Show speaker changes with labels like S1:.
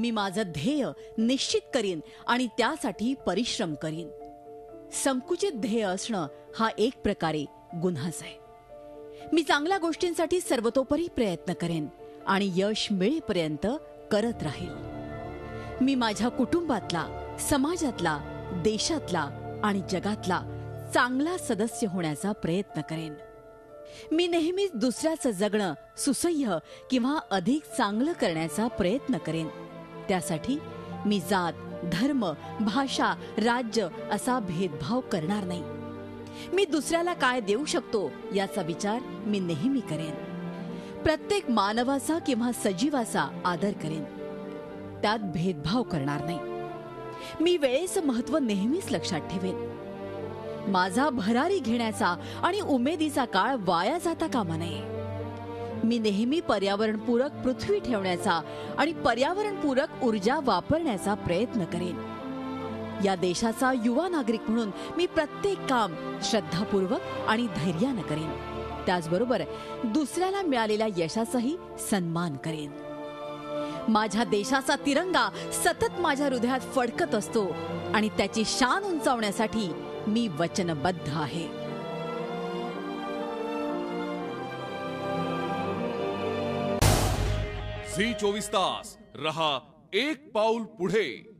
S1: मी माझं ध्येय निश्चित करीन आणि त्यासाठी परिश्रम करीन. संकुचित ध्येय असणं हा एक प्रकारे गुन्हाच आहे. मी चांगल्या गोष्टींसाठी सर्वतोपरी प्रयत्न करेन आणि यश मिळेपर्यंत करत राहील. मी माझ्या कुटुंबातला, समाजातला, देशातला आणि जगातला चांगला सदस्य होण्याचा प्रयत्न करेन. मी नेहमीच दुसऱ्याचं जगणं सुसह्य किंवा अधिक चांगलं करण्याचा प्रयत्न करेन. त्यासाठी मी जात, धर्म, भाषा, राज्य असा भेदभाव करणार नाही. मी दुसऱ्याला काय देऊ शकतो याचा विचार मी नेहमी करेन. प्रत्येक मानवाचा किंवा सजीवाचा आदर करेन. त्यात भेदभाव करणार नाही. मी वेळेचं महत्त्व नेहमीच लक्षात ठेवेन. माझा भरारी घेण्याचा आणि उमेदीचा काळ वाया जाता कामा नये. मी नेहमी पर्यावरणपूरक पृथ्वी ठेवण्याचा आणि पर्यावरणपूरक ऊर्जा वापरण्याचा प्रयत्न करेन. या देशाचा युवा नागरिक म्हणून मी प्रत्येक काम श्रद्धापूर्वक आणि धैर्यानं करेन. त्याचबरोबर दुसऱ्याला मिळालेल्या यशाचाही सन्मान करेन. माझ्या देशाचा तिरंगा सतत माझ्या हृदयात फडकत असतो आणि त्याची शान उंचावण्यासाठी मी वचनबद्ध आहे.
S2: झी 24 तास रहा एक पाऊल पुढे.